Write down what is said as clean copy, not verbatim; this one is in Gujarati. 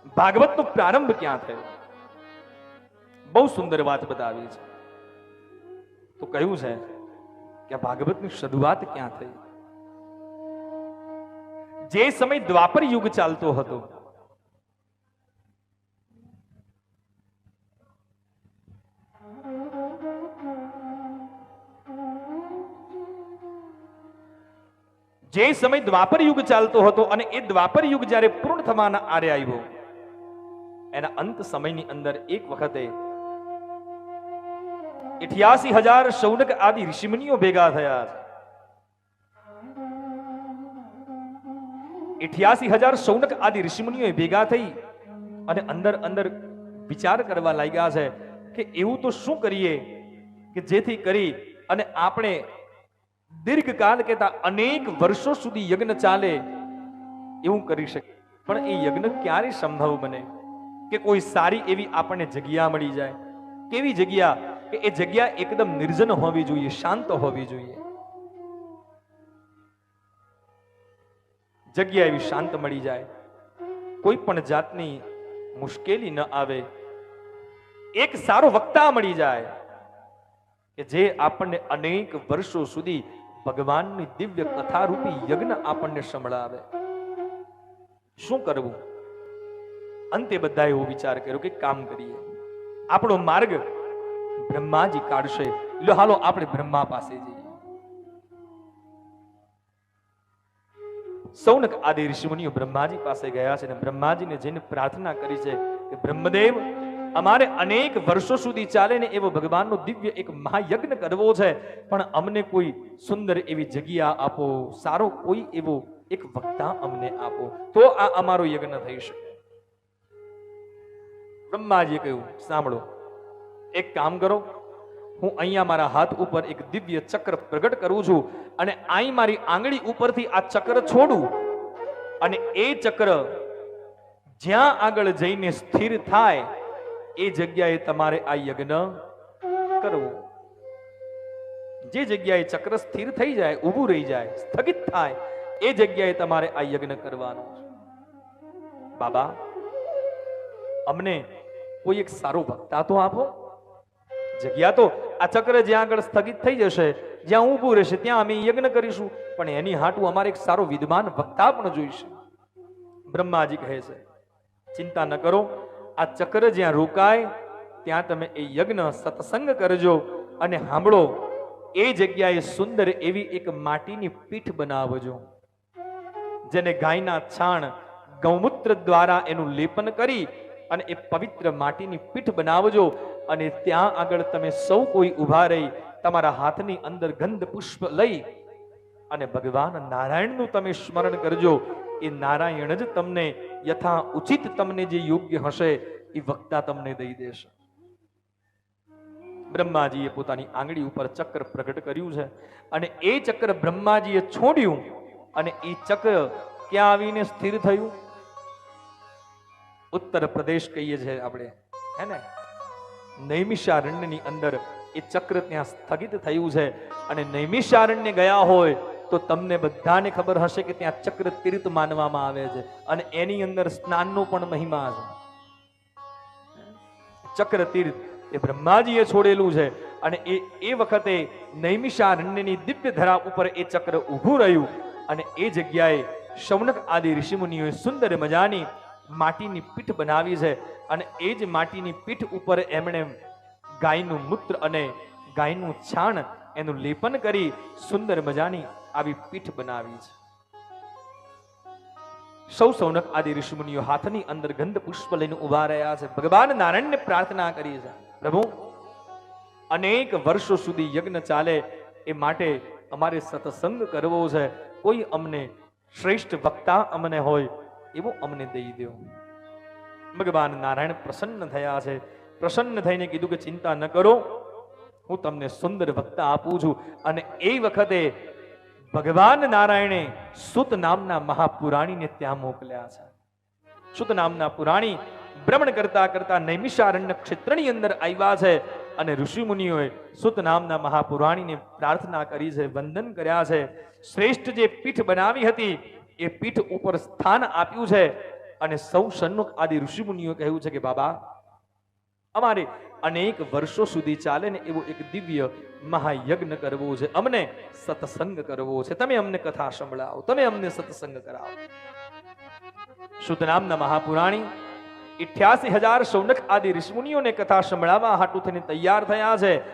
ભાગવતનો પ્રારંભ ક્યાં થયો? બહુ સુંદર વાત બતાવી છે. તો કહ્યું છે કે ભાગવતની શરૂઆત ક્યાં થઈ? જે સમય દ્વાપર યુગ ચાલતો હતો, જે સમય દ્વાપર યુગ ચાલતો હતો અને એ દ્વાપર યુગ જ્યારે પૂર્ણ થવાના આરે આવ્યો, એના અંત સમયની અંદર એક વખતે 88,000 શૌનક આદિ ઋષિમુનિઓ ભેગા થયા છે. 88,000 શૌનક આદિ ઋષિમુનિઓ ભેગા થઈ અને અંદર અંદર વિચાર કરવા લાગ્યા છે કે એવું તો શું કરીએ કે જેથી કરી અને આપણે દીર્ઘકાળ કહેતા અનેક વર્ષો સુધી યજ્ઞ ચાલે એવું કરી શકીએ. પણ એ યજ્ઞ ક્યારે સંભવ બને કે કોઈ સારી એવી આપણને જગ્યા મળી જાય? કેવી જગ્યા? કે એ જગ્યા એકદમ નિર્જન હોવી જોઈએ, શાંત હોવી જોઈએ. જગ્યા એવી શાંત મળી જાય, કોઈ પણ જાતની મુશ્કેલી ન આવે, એક સારો વક્તા મળી જાય કે જે આપણને અનેક વર્ષો સુધી ભગવાનની દિવ્ય કથા રૂપી યજ્ઞ આપણને સંભળાવે. શું કરવું? અંતે બધા એવો વિચાર કર્યો કે કામ કરીએ, આપણો માર્ગ બ્રહ્માજી કાઢશે, લો હાલો આપણે બ્રહ્મા પાસે જઈએ. સૌનક આદિ ઋષિમુનિઓ બ્રહ્માજી પાસે ગયા છે અને બ્રહ્માજીને જઈને પ્રાર્થના કરી છે કે બ્રહ્મદેવ, અમારે અનેક વર્ષો સુધી ચાલે ને એવો ભગવાનનો દિવ્ય એક મહાયજ્ઞ કરવો છે, પણ અમને કોઈ સુંદર એવી જગ્યા આપો, સારો કોઈ એવો એક વક્તા અમને આપો, તો આ અમારો યજ્ઞ થઈ શકે. બ્રહ્માજીએ કહ્યું, સાંભળો, એક કામ કરો, હું અહીંયા મારા હાથ ઉપર એક દિવ્ય ચક્ર પ્રગટ કરું છું અને અહીં મારી આંગળી ઉપરથી આ ચક્ર છોડું અને એ ચક્ર જ્યાં આગળ જઈને સ્થિર થાય એ જગ્યાએ તમારે આ યજ્ઞ કરવો. જે જગ્યાએ ચક્ર સ્થિર થઈ જાય, ઊભું રહી જાય, સ્થગિત થાય, એ જગ્યાએ તમારે આ યજ્ઞ કરવાનો છે. બાબા, અમને કોઈ એક સારો વક્તા તો આપો. જગ્યા તો આ ચક્ર જ્યાં આગળ સ્થગિત થઈ જશે, જ્યાં ઊભું રહેશે ત્યાં અમે યજ્ઞ કરીશું, પણ એની હાટું અમારે એક સારો વિદ્વાન વક્તા પણ જોઈશે. બ્રહ્માજી કહે છે, ચિંતા ન કરો, આ ચક્ર જ્યાં રોકાય ત્યાં તમે એ યજ્ઞ સત્સંગ કરજો અને સાંભળો, એ જગ્યાએ સુંદર એવી એક માટીની પીઠ બનાવજો, જેને ગાયના છાણ ગૌમૂત્ર દ્વારા એનું લેપન કરી અને એ પવિત્ર માટીની પીઠ બનાવજો અને ત્યાં આગળ તમે સૌ કોઈ ઊભા રહી તમારા હાથની અંદર ગંધ પુષ્પ લઈ અને ભગવાન નારાયણનું તમે સ્મરણ કરજો. એ નારાયણ જ તમને યથા ઉચિત, તમને જે યોગ્ય હશે એ વક્તા તમને દઈ દેશે. બ્રહ્માજીએ પોતાની આંગળી ઉપર ચક્ર પ્રગટ કર્યું છે અને એ ચક્ર બ્રહ્માજીએ છોડ્યું અને એ ચક્ર ક્યાં આવીને સ્થિર થયું? ઉત્તર પ્રદેશ કહીએ છીએ આપણે, હે ને, નૈમિષારણ્યની અંદર એ ચક્ર ત્યાં સ્થગિત થયું છે. અને નૈમિષારણ્ય ગયા હોય તો તમને બધાને ખબર હશે કે ત્યાં ચક્ર તીર્થ માનવામાં આવે છે અને એની અંદર સ્નાનનો પણ મહિમા છે. ચક્ર તીર્થ એ બ્રહ્માજીએ છોડેલું છે અને એ વખતે નૈમિષારણ્યની દિવ્ય ધરા ઉપર એ ચક્ર ઊભું રહ્યું અને એ જગ્યાએ શૌનક આદિ ઋષિમુનિઓએ સુંદર મજાની માટીની પીઠ બનાવી છે અને એ જ માટીની પીઠ ઉપર એમણે ગાયનું મૂત્ર અને ગાયનું છાણ એનું લેપન કરી સુંદર મજાની આવી પીઠ બનાવી છે. સૌનક આદિ ઋષિમુનિઓ હાથની અંદર ગંધ પુષ્પ લઈને ઉભા રહ્યા છે. ભગવાન નારાયણને પ્રાર્થના કરી છે, પ્રભુ, અનેક વર્ષો સુધી યજ્ઞ ચાલે એ માટે અમારે સત્સંગ કરવો છે, કોઈ અમને શ્રેષ્ઠ વક્તા અમને હોય એવો અમને દઈ દો. ભગવાન નારાયણ પ્રસન્ન થયા છે. પ્રસન્ન થઈને કીધું કે ચિંતા ન કરો, હું તમને સુંદર વક્તા આપું છું. અને એ વખતે ભગવાન નારાયણે સુત નામના મહાપુરાણીને ત્યાં મોકલ્યા છે. સુત નામના પુરાણી ભ્રમણ કરતા કરતા નૈમિષારણ્ય ક્ષેત્રની અંદર આવ્યા છે અને ઋષિ મુનિઓએ સુત નામના મહાપુરાણીને પ્રાર્થના કરી છે, વંદન કર્યા છે. શ્રેષ્ઠ જે પીઠ બનાવી હતી એ પીઠ ઉપર સ્થાન આપ્યું છે અને સૌ સન્મુખ આદિ ઋષિમુનિઓ કહ્યું છે કે બાબા અમારે અનેક વર્ષો સુધી ચાલે ને એવો એક દિવ્ય મહાયજ્ઞ કરવો છે, અમને સત્સંગ કરવો છે, તમે અમને કથા સંભળાવો, તમે અમને સત્સંગ કરાવો. શુદ્ધ નામના મહાપુરાણી 88,000 સૌનક આદિ ઋષિમુનિઓને કથા સંભળાવવા હાટુ થઈને તૈયાર થયા છે.